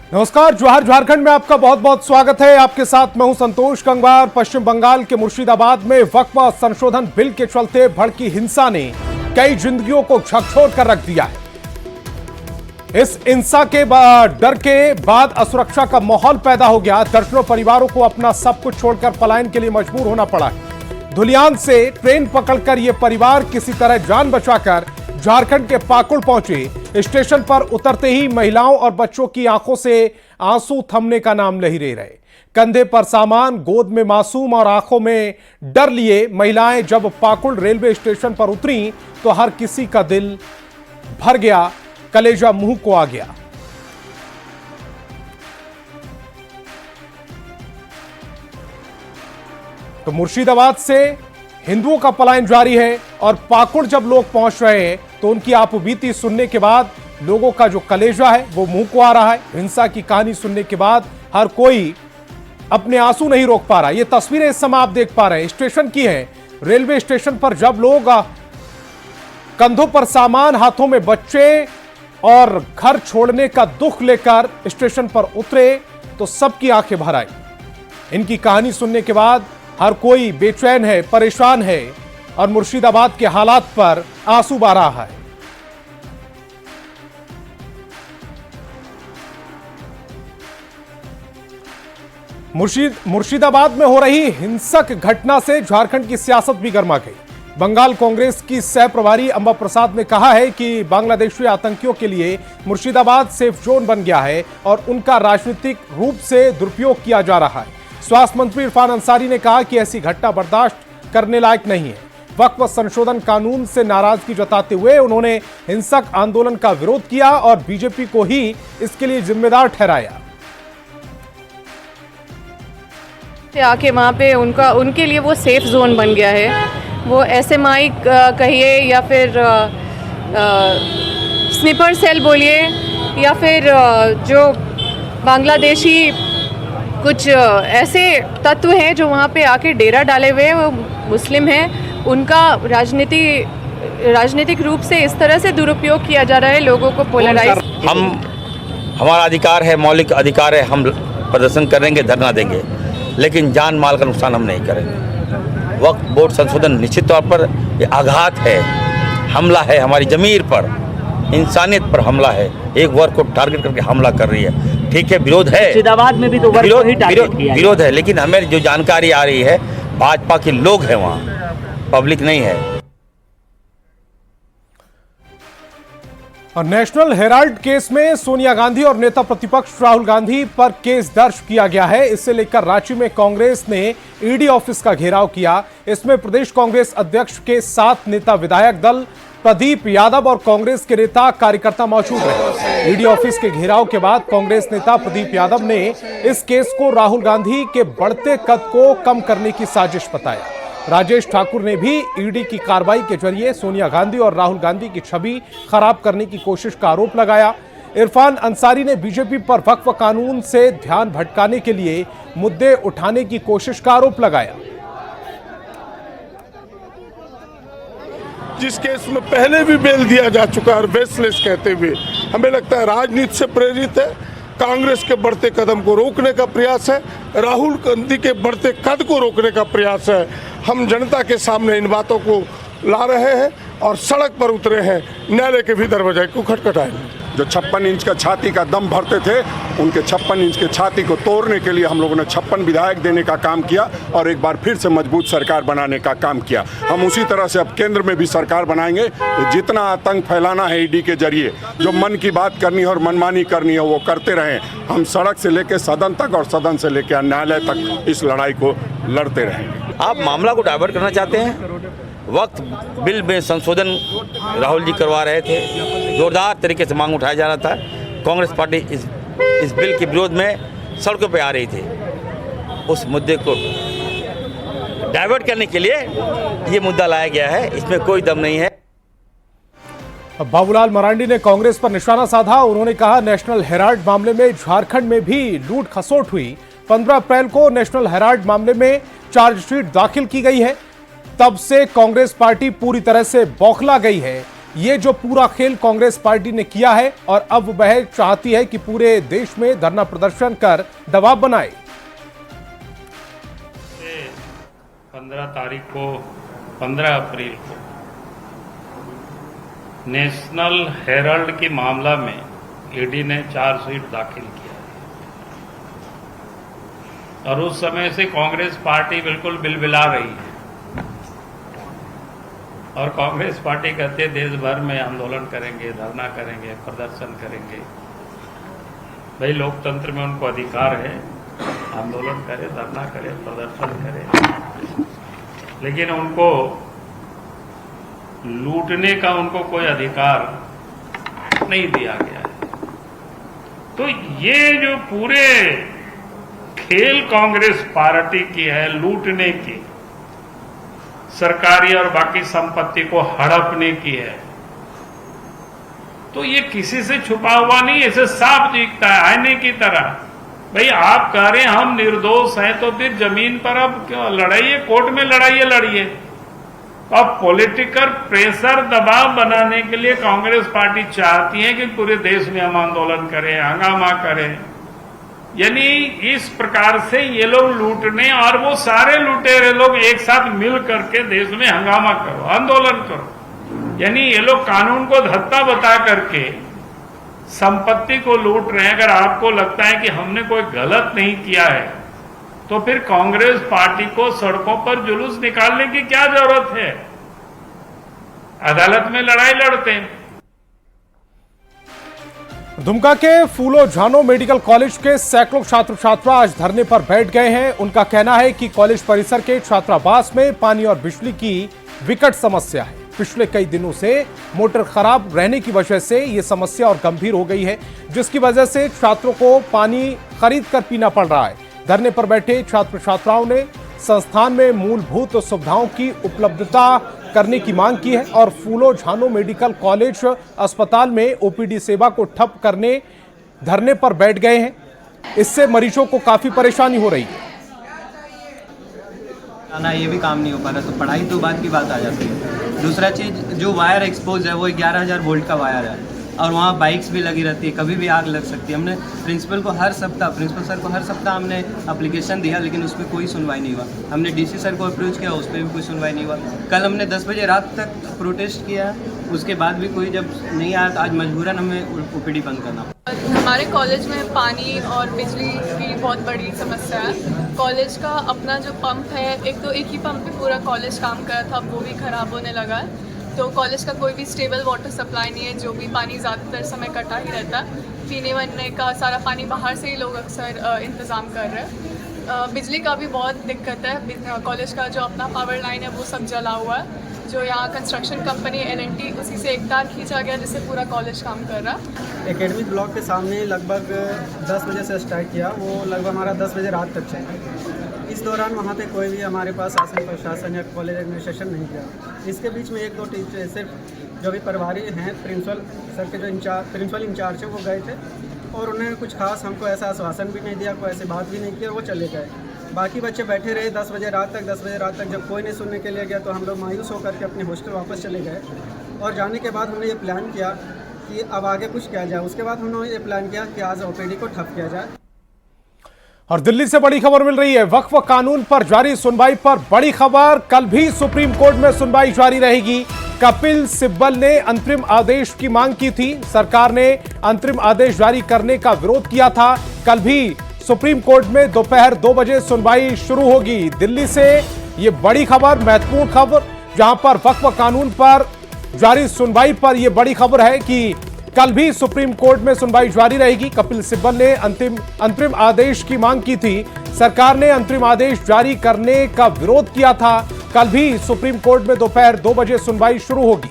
नमस्कार, जोहार। झारखंड में आपका बहुत बहुत स्वागत है। आपके साथ मैं हूं संतोष गंगवार। पश्चिम बंगाल के मुर्शिदाबाद में वक्फ संशोधन बिल के चलते भड़की हिंसा ने कई जिंदगियों को झकझोर कर रख दिया है। इस हिंसा के डर के बाद असुरक्षा का माहौल पैदा हो गया। दर्जनों परिवारों को अपना सब कुछ छोड़कर पलायन के लिए मजबूर होना पड़ा है। धुलियान से ट्रेन पकड़कर यह परिवार किसी तरह जान बचाकर झारखंड के पाकुड़ पहुंचे। स्टेशन पर उतरते ही महिलाओं और बच्चों की आंखों से आंसू थमने का नाम नहीं ले रहे। कंधे पर सामान, गोद में मासूम और आंखों में डर लिए महिलाएं जब पाकुड़ रेलवे स्टेशन पर उतरी तो हर किसी का दिल भर गया, कलेजा मुंह को आ गया। तो मुर्शिदाबाद से हिंदुओं का पलायन जारी है और पाकुड़ जब लोग पहुंच रहे हैं तो उनकी आपबीती सुनने के बाद लोगों का जो कलेजा है वो मुंह को आ रहा है। हिंसा की कहानी सुनने के बाद हर कोई अपने आंसू नहीं रोक पा रहा। ये तस्वीरें इस समय आप देख पा रहे हैं स्टेशन की है। रेलवे स्टेशन पर जब लोग कंधों पर सामान, हाथों में बच्चे और घर छोड़ने का दुख लेकर स्टेशन पर उतरे तो सबकी आंखें भर आई। इनकी कहानी सुनने के बाद हर कोई बेचैन है, परेशान है और मुर्शिदाबाद के हालात पर आंसू बहा रहा है। मुर्शिदाबाद में हो रही हिंसक घटना से झारखंड की सियासत भी गर्मा गई। बंगाल कांग्रेस की सह प्रभारी अंबा प्रसाद ने कहा है कि बांग्लादेशी आतंकियों के लिए मुर्शिदाबाद सेफ जोन बन गया है और उनका राजनीतिक रूप से दुरुपयोग किया जा रहा है। स्वास्थ्य मंत्री इरफान अंसारी ने कहा कि ऐसी घटना बर्दाश्त करने लायक नहीं है। वक्फ संशोधन कानून से नाराजगी जताते हुए उन्होंने हिंसक आंदोलन का विरोध किया और बीजेपी को ही इसके लिए जिम्मेदार ठहराया। आके वहाँ पे उनके लिए वो सेफ जोन बन गया है। वो एसएमआई कहिए या फिर स्निपर सेल बोलिए या फिर जो बांग्लादेशी कुछ ऐसे तत्व हैं जो वहाँ पे आके डेरा डाले हुए हैं, वो मुस्लिम हैं। उनका राजनीतिक रूप से इस तरह से दुरुपयोग किया जा रहा है, लोगों को पोलराइज। हमारा अधिकार है, मौलिक अधिकार है, हम प्रदर्शन करेंगे, धरना देंगे, लेकिन जान माल का नुकसान हम नहीं करेंगे। वक्फ बोर्ड संशोधन निश्चित तौर पर ये आघात है, हमला है, हमारी ज़मीर पर, इंसानियत पर हमला है। एक वर्ग को टारगेट करके हमला कर रही है। ठीक है, विरोध है, मुर्शिदाबाद में भी तो विरोध है, लेकिन हमें जो जानकारी आ रही है भाजपा के लोग हैं वहाँ, पब्लिक नहीं है। और नेशनल हेराल्ड केस में सोनिया गांधी और नेता प्रतिपक्ष राहुल गांधी पर केस दर्ज किया गया है। इससे लेकर रांची में कांग्रेस ने ईडी ऑफिस का घेराव किया। इसमें प्रदेश कांग्रेस अध्यक्ष के साथ नेता विधायक दल, प्रदीप यादव और कांग्रेस के नेता कार्यकर्ता मौजूद रहे। ईडी ऑफिस के घेराव के बाद कांग्रेस नेता प्रदीप यादव ने इस केस को राहुल गांधी के बढ़ते कद को कम करने की साजिश बताया। राजेश ठाकुर ने भी ईडी की कार्रवाई के जरिए सोनिया गांधी और राहुल गांधी की छवि खराब करने की कोशिश का आरोप लगाया। इरफान अंसारी ने बीजेपी पर वक्फ कानून से ध्यान भटकाने के लिए मुद्दे उठाने की कोशिश का आरोप लगाया। जिस केस में पहले भी बेल दिया जा चुका है, बेसलेस कहते हुए, हमें लगता है राजनीति से प्रेरित है। कांग्रेस के बढ़ते कदम को रोकने का प्रयास है, राहुल गांधी के बढ़ते कद को रोकने का प्रयास है। हम जनता के सामने इन बातों को ला रहे हैं और सड़क पर उतरे हैं, न्यायालय के भी दरवाजे को खटखटाएंगे। जो 56 इंच का छाती का दम भरते थे, उनके 56 इंच के छाती को तोड़ने के लिए हम लोगों ने 56 विधायक देने का काम किया और एक बार फिर से मजबूत सरकार बनाने का काम किया। हम उसी तरह से अब केंद्र में भी सरकार बनाएंगे। जितना आतंक फैलाना है ईडी के जरिए, जो मन की बात करनी है और मनमानी करनी है वो करते रहें। हम सड़क से लेकर सदन तक और सदन से लेकर न्यायालय तक इस लड़ाई को लड़ते रहेंगे। आप मामला को डाइवर्ट करना चाहते हैं। वक्त बिल में संशोधन राहुल जी करवा रहे थे, जोरदार तरीके से मांग उठाया जा रहा था। कांग्रेस पार्टी इस बिल के विरोध में सड़कों पे आ रही थी। उस मुद्दे को डाइवर्ट करने के लिए ये मुद्दा लाया गया है, इसमें कोई दम नहीं है। बाबूलाल मरांडी ने कांग्रेस पर निशाना साधा। उन्होंने कहा, नेशनल हेराल्ड मामले में झारखंड में भी लूट खसोट हुई। 15 अप्रैल को नेशनल हेराल्ड मामले में चार्जशीट दाखिल की गई है। तब से कांग्रेस पार्टी पूरी तरह से बौखला गई है। ये जो पूरा खेल कांग्रेस पार्टी ने किया है और अब वह चाहती है कि पूरे देश में धरना प्रदर्शन कर दबाव बनाए। 15 अप्रैल को नेशनल हेराल्ड के मामला में ईडी ने चार्जशीट दाखिल किया और उस समय से कांग्रेस पार्टी बिल्कुल बिलबिला रही है और कांग्रेस पार्टी कहते देश भर में आंदोलन करेंगे, धरना करेंगे, प्रदर्शन करेंगे। भाई लोकतंत्र में उनको अधिकार है, आंदोलन करे, धरना करे, प्रदर्शन करे, लेकिन उनको लूटने का उनको कोई अधिकार नहीं दिया गया है। तो ये जो पूरे खेल कांग्रेस पार्टी की है, लूटने की, सरकारी और बाकी संपत्ति को हड़पने की है, तो ये किसी से छुपा हुआ नहीं, ऐसे साफ दिखता है आईने की तरह। भाई आप कह रहे हैं हम निर्दोष हैं, तो फिर जमीन पर अब क्यों लड़ाइए, कोर्ट में लड़ाइए। अब पॉलिटिकल प्रेशर दबाव बनाने के लिए कांग्रेस पार्टी चाहती है कि पूरे देश में हम आंदोलन करें, हंगामा करें। यानी इस प्रकार से ये लोग लूटने और वो सारे लुटेरे लोग एक साथ मिल करके देश में हंगामा करो, आंदोलन करो। यानी ये लोग कानून को धत्ता बता करके संपत्ति को लूट रहे हैं। अगर आपको लगता है कि हमने कोई गलत नहीं किया है तो फिर कांग्रेस पार्टी को सड़कों पर जुलूस निकालने की क्या जरूरत है? अदालत में लड़ाई लड़ते हैं। दुमका के फूलो झानो मेडिकल कॉलेज के सैकड़ों छात्र छात्रा आज धरने पर बैठ गए हैं। उनका कहना है कि कॉलेज परिसर के छात्रावास में पानी और बिजली की विकट समस्या है। पिछले कई दिनों से मोटर खराब रहने की वजह से ये समस्या और गंभीर हो गई है, जिसकी वजह से छात्रों को पानी खरीद कर पीना पड़ रहा है। धरने पर बैठे छात्र छात्राओं ने संस्थान में मूलभूत सुविधाओं की उपलब्धता करने की मांग की है और फूलो झानो मेडिकल कॉलेज अस्पताल में ओपीडी सेवा को ठप करने धरने पर बैठ गए हैं। इससे मरीजों को काफी परेशानी हो रही है। ये भी काम नहीं हो पा रहा, तो पढ़ाई तो बाद की बात आ जाती है। दूसरा चीज़, जो वायर एक्सपोज है वो 11,000 वोल्ट का वायर है और वहाँ बाइक्स भी लगी रहती है, कभी भी आग लग सकती है। हमने प्रिंसिपल सर को हर सप्ताह हमने एप्लीकेशन दिया, लेकिन उस पर कोई सुनवाई नहीं हुआ। हमने डीसी सर को अप्रोच किया, उस पर भी कोई सुनवाई नहीं हुआ। कल हमने 10 बजे रात तक प्रोटेस्ट किया, उसके बाद भी कोई जब नहीं आया तो आज मजबूरन हमें ओपीडी बंद करना। हमारे कॉलेज में पानी और बिजली की बहुत बड़ी समस्या है। कॉलेज का अपना जो पंप है, एक ही पंप पे पूरा कॉलेज काम कर रहा था, अब वो भी ख़राब होने लगा है। तो कॉलेज का कोई भी स्टेबल वाटर सप्लाई नहीं है, जो भी पानी ज़्यादातर समय कटा ही रहता है। पीने वने का सारा पानी बाहर से ही लोग अक्सर इंतज़ाम कर रहे हैं। बिजली का भी बहुत दिक्कत है। कॉलेज का जो अपना पावर लाइन है वो सब जला हुआ है। जो यहाँ कंस्ट्रक्शन कंपनी LNT, उसी से एक तार खींचा गया जिससे पूरा कॉलेज काम कर रहा है। एकेडमिक ब्लॉक के सामने लगभग 10 बजे से स्टार्ट किया, वो लगभग हमारा 10 बजे रात तक चला। इस दौरान वहाँ पे कोई भी हमारे पास शासन प्रशासन या कॉलेज एडमिनिस्ट्रेशन नहीं किया। इसके बीच में 1-2 टीचर सिर्फ जो भी प्रभारी हैं, प्रिंसिपल सर के जो प्रिंसिपल इंचार्ज है वो गए थे और उन्होंने कुछ खास हमको ऐसा आश्वासन भी नहीं दिया, कोई ऐसी बात भी नहीं की और वो चले गए। बाकी बच्चे बैठे रहे 10 बजे रात तक। जब कोई नहीं सुनने के लिए गया तो हम लोग मायूस होकर के अपने हॉस्टल वापस चले गए और जाने के बाद हमने ये प्लान किया कि अब आगे कुछ किया जाए। उसके बाद हमने ये प्लान किया कि आज ओपीडी को ठप किया जाए। और दिल्ली से बड़ी खबर मिल रही है। वक्फ कानून पर जारी सुनवाई पर बड़ी खबर, कल भी सुप्रीम कोर्ट में सुनवाई जारी रहेगी। कपिल सिब्बल ने अंतरिम आदेश की मांग की थी। सरकार ने अंतरिम आदेश जारी करने का विरोध किया था। कल भी सुप्रीम कोर्ट में दोपहर 2 बजे सुनवाई शुरू होगी। दिल्ली से ये बड़ी खबर, महत्वपूर्ण खबर, जहां पर वक्फ कानून पर जारी सुनवाई पर यह बड़ी खबर है कि कल भी सुप्रीम कोर्ट में सुनवाई जारी रहेगी। कपिल सिब्बल ने अंतरिम आदेश की मांग की थी। सरकार ने अंतरिम आदेश जारी करने का विरोध किया था। कल भी सुप्रीम कोर्ट में दोपहर 2 बजे सुनवाई शुरू होगी।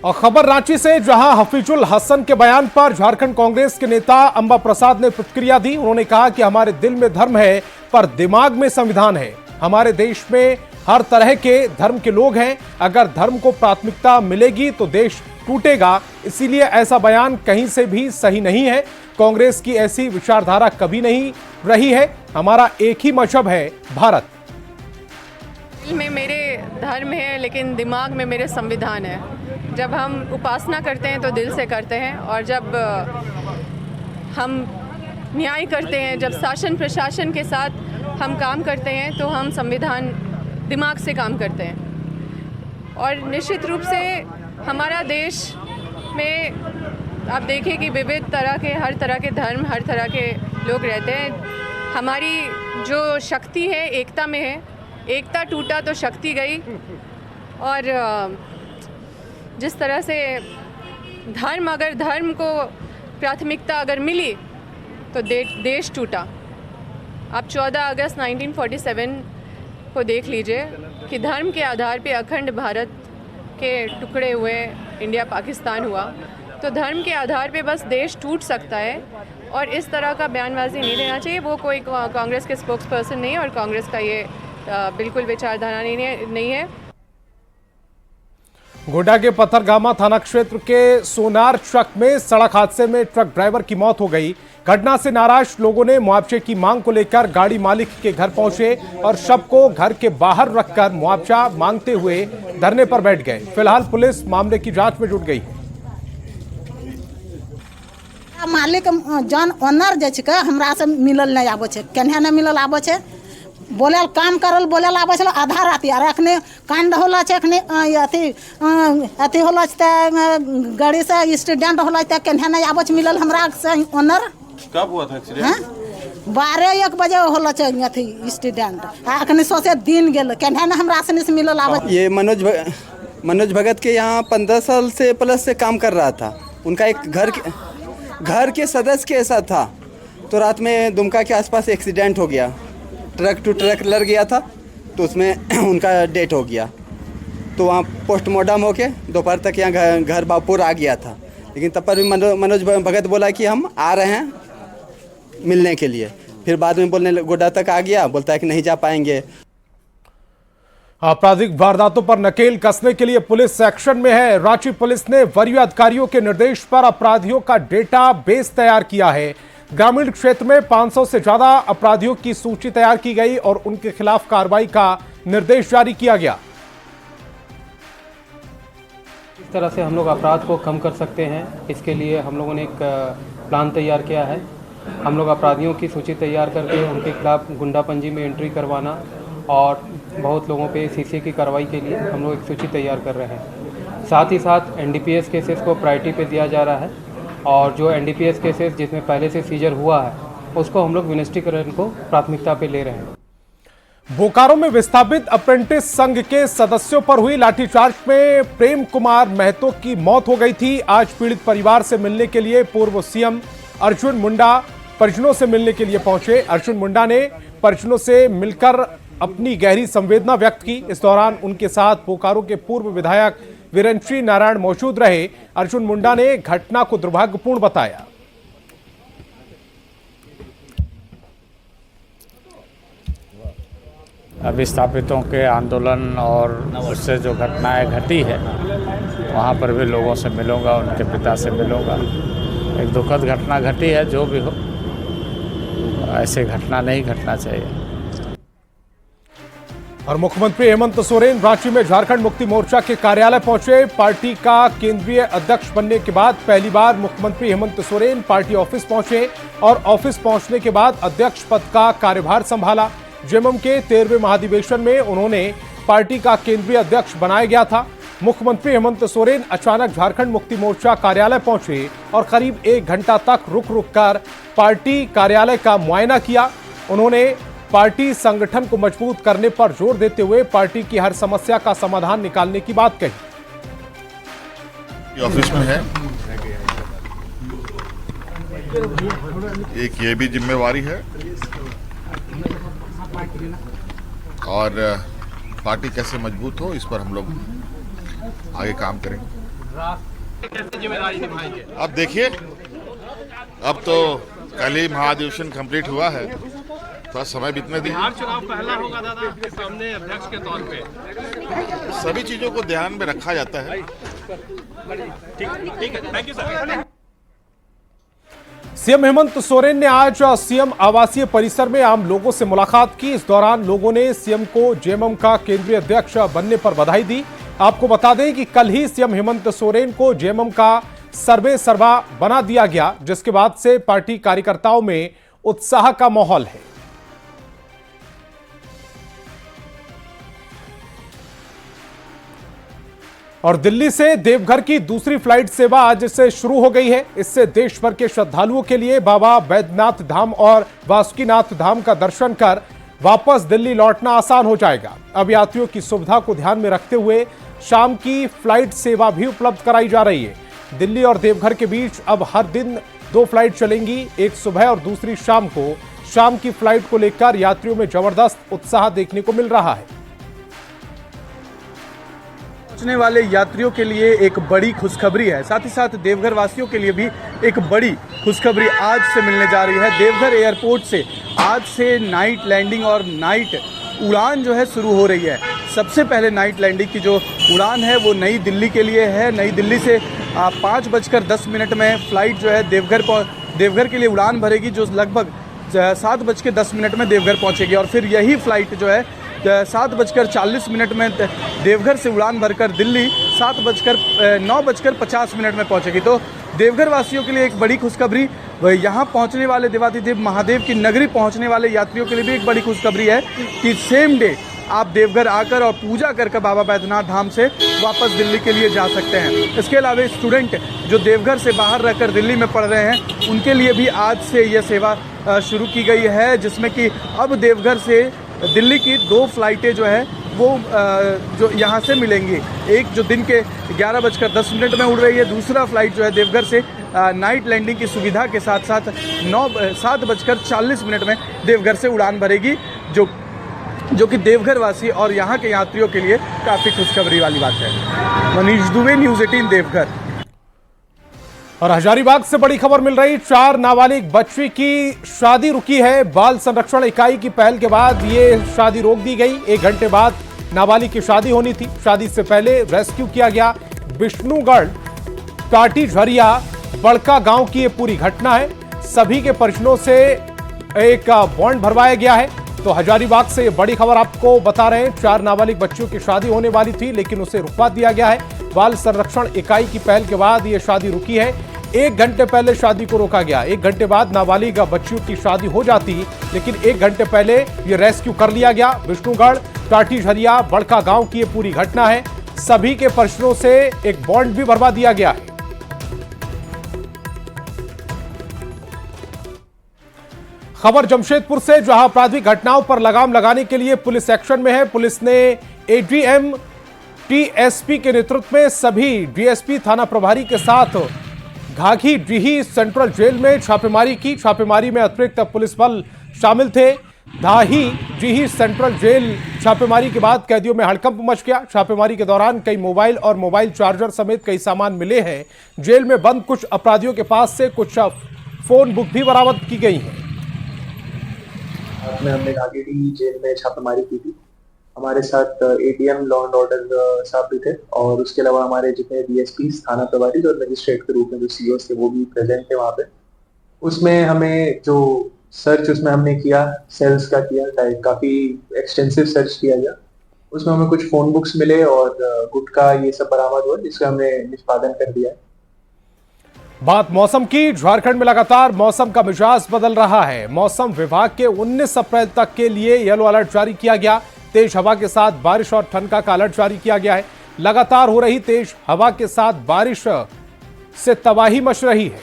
और खबर रांची से, जहां हफीजुल हसन के बयान पर झारखंड कांग्रेस के नेता अंबा प्रसाद ने प्रतिक्रिया दी। उन्होंने कहा कि हमारे दिल में धर्म है पर दिमाग में संविधान है। हमारे देश में हर तरह के धर्म के लोग हैं। अगर धर्म को प्राथमिकता मिलेगी तो देश टूटेगा। इसीलिए ऐसा बयान कहीं से भी सही नहीं है। कांग्रेस की ऐसी विचारधारा कभी नहीं रही है। हमारा एक ही मजहब है, भारत। में मेरे धर्म है, लेकिन दिमाग में मेरे संविधान है। जब हम उपासना करते हैं तो दिल से करते हैं, और जब हम न्याय करते हैं, जब शासन प्रशासन के साथ हम काम करते हैं, तो हम संविधान दिमाग से काम करते हैं। और निश्चित रूप से हमारा देश में आप देखिए कि विविध तरह के, हर तरह के धर्म, हर तरह के लोग रहते हैं। हमारी जो शक्ति है एकता में है। एकता टूटा तो शक्ति गई। और जिस तरह से अगर धर्म को प्राथमिकता अगर मिली तो देश टूटा। आप 14 अगस्त 1947 को देख लीजिए कि धर्म के आधार पे अखंड भारत के टुकड़े हुए, इंडिया पाकिस्तान हुआ। तो धर्म के आधार पे बस देश टूट सकता है, और इस तरह का बयानबाजी नहीं देना चाहिए। वो कोई कांग्रेस के स्पोक्स पर्सन नहीं है, और कांग्रेस का ये बिल्कुल विचारधारा नहीं है। गोड्डा के पथरगामा थाना क्षेत्र के सोनार चक में सड़क हादसे में ट्रक ड्राइवर की मौत हो गई। घटना से नाराज लोगों ने मुआवजे की मांग को लेकर गाड़ी मालिक के घर पहुंचे और शव को घर के बाहर रखकर मुआवजा मांगते हुए धरने पर बैठ गए। फिलहाल पुलिस मामले की जांच में जुट गई है। मालिक जन ओनर जे छै हमरा से मिलल नहीं आबे छै, केना नहीं मिलल आबे छै। बोले काम करल बोले आबे छल आधा राति, और अखने कांड होला छै, अखने अथी होला छै, गाड़ी से एक्सीडेंट होला छै, केना नहीं आबे छै मिलल हमरा से ओनर। कब हुआ था एक्सीडेंट? 12-1 बजे होला छै अथी एक्सीडेंट। अखने सोचे दिन गेल, केना नहीं हमरा से मिलल आबे। ये मनोज भगत के यहाँ 15 साल से प्लस से काम कर रहा था। उनका एक घर के सदस्य के साथ था, तो रात में दुमका के आसपास एक्सीडेंट हो गया। ट्रक टू ट्रक लड़ गया था, तो उसमें उनका डेथ हो गया। तो वहाँ पोस्टमार्टम होके दोपहर तक यहाँ घर बापुर आ गया था। लेकिन तब पर भी मनोज भगत बोला कि हम आ रहे हैं मिलने के लिए। फिर बाद में बोलने गोड्डा तक आ गया, बोलता है कि नहीं जा पाएंगे। आपराधिक वारदातों पर नकेल कसने के लिए पुलिस एक्शन में है। रांची पुलिस ने वरीय अधिकारियों के निर्देश पर अपराधियों का डेटा बेस तैयार किया है। ग्रामीण क्षेत्र में 500 से ज्यादा अपराधियों की सूची तैयार की गई और उनके खिलाफ कार्रवाई का निर्देश जारी किया गया। इस तरह से हम लोग अपराध को कम कर सकते हैं, इसके लिए हम लोगों ने एक प्लान तैयार किया है। हम लोग अपराधियों की सूची तैयार करके उनके खिलाफ गुंडा पंजी में एंट्री करवाना और बहुत लोगों पे सीसी की कार्रवाई के लिए हम लोग एक सूची तैयार कर रहे हैं। साथ ही साथ एनडीपीएस केसेस को प्रायोरिटी पे दिया जा रहा है, और जो एनडीपीएस केसेस जिसमें पहले से सीजर हुआ है उसको हम लोग विनिष्टीकरण को प्राथमिकता पे ले रहे हैं। बोकारो में विस्थापित अप्रेंटिस संघ के सदस्यों पर हुई लाठीचार्ज में प्रेम कुमार महतो की मौत हो गई थी। आज पीड़ित परिवार से मिलने के लिए पूर्व सीएम अर्जुन मुंडा परिजनों से मिलने के लिए पहुंचे। अर्जुन मुंडा ने परिजनों से मिलकर अपनी गहरी संवेदना व्यक्त की। इस दौरान उनके साथ बोकारो के पूर्व विधायक वीरेंद्र नारायण मौजूद रहे। अर्जुन मुंडा ने घटना को दुर्भाग्यपूर्ण बताया। विस्थापितों के आंदोलन और उससे जो घटनाएं घटी है वहाँ पर भी लोगों से मिलूंगा, उनके पिता से मिलूंगा। एक दुखद घटना घटी है, जो भी हो ऐसे घटना नहीं घटना चाहिए। और मुख्यमंत्री हेमंत सोरेन रांची में झारखंड मुक्ति मोर्चा के कार्यालय पहुंचे। पार्टी का केंद्रीय अध्यक्ष बनने के बाद पहली बार मुख्यमंत्री हेमंत सोरेन पार्टी ऑफिस पहुंचे और ऑफिस पहुंचने के बाद अध्यक्ष पद का कार्यभार संभाला। जेएमएम के 13वें महाधिवेशन में उन्होंने पार्टी का केंद्रीय अध्यक्ष बनाया गया था। मुख्यमंत्री हेमंत सोरेन अचानक झारखंड मुक्ति मोर्चा कार्यालय पहुंचे और करीब 1 घंटा तक रुक कर पार्टी कार्यालय का मुआयना किया। उन्होंने पार्टी संगठन को मजबूत करने पर जोर देते हुए पार्टी की हर समस्या का समाधान निकालने की बात कही। ऑफिस में है, एक ये भी जिम्मेवारी है और पार्टी कैसे मजबूत हो इस पर हम लोग आगे काम करेंगे। अब देखिए, अब तो कल ही महाधिवेशन कंप्लीट हुआ है, थोड़ा समय बीतने दीजिए। बिहार चुनाव पहला होगा दादा आपके सामने अध्यक्ष के तौर पे। सभी चीजों को ध्यान में रखा जाता है। ठीक है, thank you sir. CM Hemant Soren ने आज सीएम आवासीय परिसर में आम लोगों से मुलाकात की। इस दौरान लोगों ने सीएम को जेएमएम का केंद्रीय अध्यक्ष बनने पर बधाई दी। आपको बता दें कि कल ही सीएम हेमंत सोरेन को जेएमएम का सर्वे सर्वा बना दिया गया, जिसके बाद से पार्टी कार्यकर्ताओं में उत्साह का माहौल है। और दिल्ली से देवघर की दूसरी फ्लाइट सेवा आज से शुरू हो गई है। इससे देश भर के श्रद्धालुओं के लिए बाबा बैद्यनाथ धाम और वासुकीनाथ धाम का दर्शन कर वापस दिल्ली लौटना आसान हो जाएगा। अब यात्रियों की सुविधा को ध्यान में रखते हुए शाम की फ्लाइट सेवा भी उपलब्ध कराई जा रही है। दिल्ली और देवघर के बीच अब हर दिन 2 फ्लाइट चलेंगी, एक सुबह और दूसरी शाम को। शाम की फ्लाइट को लेकर यात्रियों में जबरदस्त उत्साह देखने को मिल रहा है। पहुंचने वाले यात्रियों के लिए एक बड़ी खुशखबरी है, साथ ही साथ देवघर वासियों के लिए भी एक बड़ी खुशखबरी आज से मिलने जा रही है। देवघर एयरपोर्ट से आज से नाइट लैंडिंग और नाइट उड़ान जो है शुरू हो रही है। सबसे पहले नाइट लैंडिंग की जो उड़ान है वो नई दिल्ली के लिए है। नई दिल्ली से 5:10 में फ्लाइट जो है देवघर के लिए उड़ान भरेगी, जो लगभग 7:10 में देवघर पहुंचेगी। और फिर यही फ्लाइट जो है 7:40 में देवघर से उड़ान भरकर दिल्ली 9:50 में पहुंचेगी। तो देवघर वासियों के लिए एक बड़ी खुशखबरी, यहाँ पहुंचने वाले देवाधिदेव महादेव की नगरी पहुंचने वाले यात्रियों के लिए भी एक बड़ी खुशखबरी है कि सेम डे आप देवघर आकर और पूजा करके बाबा बैद्यनाथ धाम से वापस दिल्ली के लिए जा सकते हैं। इसके अलावा स्टूडेंट जो देवघर से बाहर रहकर दिल्ली में पढ़ रहे हैं, उनके लिए भी आज से यह सेवा शुरू की गई है, जिसमें कि अब देवघर से दिल्ली की 2 फ्लाइटें जो है वो जो यहाँ से मिलेंगी। एक जो दिन के 11:10 में उड़ रही है, दूसरा फ्लाइट जो है देवघर से नाइट लैंडिंग की सुविधा के साथ साथ 7:40 में देवघर से उड़ान भरेगी, जो कि देवघर वासी और यहाँ के यात्रियों के लिए काफ़ी खुशखबरी वाली बात है। मनीष दुबे, न्यूज़ 18 देवघर। और हजारीबाग से बड़ी खबर मिल रही, 4 नाबालिग बच्ची की शादी रुकी है। बाल संरक्षण इकाई की पहल के बाद ये शादी रोक दी गई। 1 घंटे बाद नाबालिग की शादी होनी थी। शादी से पहले रेस्क्यू किया गया। विष्णुगढ़ टाटी झरिया बड़का गांव की ये पूरी घटना है। सभी के परिजनों से एक बॉन्ड भरवाया गया है। तो हजारीबाग से ये बड़ी खबर आपको बता रहे हैं। 4 नाबालिग बच्चियों की शादी होने वाली थी, लेकिन उसे रुकवा दिया गया है। बाल संरक्षण इकाई की पहल के बाद ये शादी रुकी है। 1 घंटे पहले शादी को रोका गया। 1 घंटे बाद नाबालिग बच्चियों की शादी हो जाती, लेकिन 1 घंटे पहले ये रेस्क्यू कर लिया गया। विष्णुगढ़ टाटी झरिया बड़का गांव की ये पूरी घटना है। सभी के परिजनों से एक बॉन्ड भी भरवा दिया गया है। खबर जमशेदपुर से, जहां आपराधिक घटनाओं पर लगाम लगाने के लिए पुलिस एक्शन में है। पुलिस ने एडीएम टीएसपी के नेतृत्व में सभी डीएसपी थाना प्रभारी के साथ घाघी डीही सेंट्रल जेल में छापेमारी की। छापेमारी में अतिरिक्त पुलिस बल शामिल थे। घाघी डीही सेंट्रल जेल छापेमारी के बाद कैदियों में हड़कंप मच गया। छापेमारी के दौरान कई मोबाइल और मोबाइल चार्जर समेत कई सामान मिले हैं। जेल में बंद कुछ अपराधियों के पास से कुछ फोन बुक भी बरामद की गई है। हमने घाघी डीही जेल में छापेमारी की थी। हमारे साथ एडीएम लॉ एंड ऑर्डर साहब भी थे, और उसके अलावा हमारे जितने डीएसपी थाना प्रभारी और मजिस्ट्रेट के रूप में जो सीओ थे वो भी प्रेजेंट थे वहाँ पे। उसमें हमें जो सर्च उसमें हमने किया, सेल्स का किया, काफी एक्सटेंसिव सर्च किया गया। उसमें हमें कुछ फोन बुक्स मिले और गुटखा ये सब बरामद हुआ, जिसका हमने निष्पादन कर दिया है। बात मौसम की। झारखंड में लगातार मौसम का मिजाज बदल रहा है। मौसम विभाग के 19 अप्रैल तक के लिए येलो अलर्ट जारी किया गया। तेज हवा के साथ बारिश और ठनका का अलर्ट जारी किया गया है। लगातार हो रही तेज हवा के साथ बारिश से तबाही मच रही है।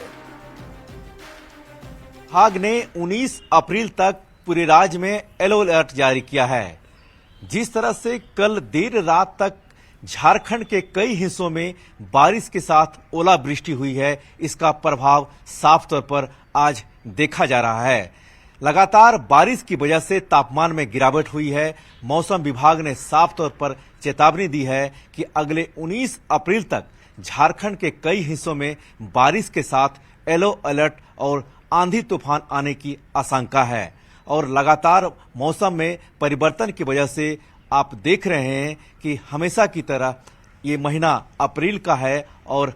विभाग ने 19 अप्रैल तक पूरे राज्य में येलो अलर्ट जारी किया है। जिस तरह से कल देर रात तक झारखंड के कई हिस्सों में बारिश के साथ ओलावृष्टि हुई है, इसका प्रभाव साफ तौर पर आज देखा जा रहा है। लगातार बारिश की वजह से तापमान में गिरावट हुई है। मौसम विभाग ने साफ तौर पर चेतावनी दी है कि अगले 19 अप्रैल तक झारखंड के कई हिस्सों में बारिश के साथ येलो अलर्ट और आंधी तूफान आने की आशंका है। और लगातार मौसम में परिवर्तन की वजह से आप देख रहे हैं कि हमेशा की तरह ये महीना अप्रैल का है और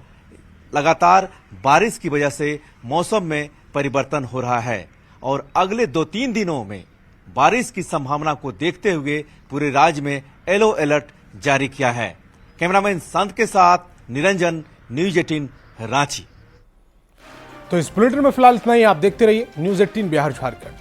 लगातार बारिश की वजह से मौसम में परिवर्तन हो रहा है और अगले 2-3 दिनों में बारिश की संभावना को देखते हुए पूरे राज्य में येलो अलर्ट जारी किया है। कैमरामैन संत के साथ निरंजन, न्यूज 18 रांची। तो इस बुलेटिन में फिलहाल इतना ही। आप देखते रहिए न्यूज 18 बिहार झारखंड।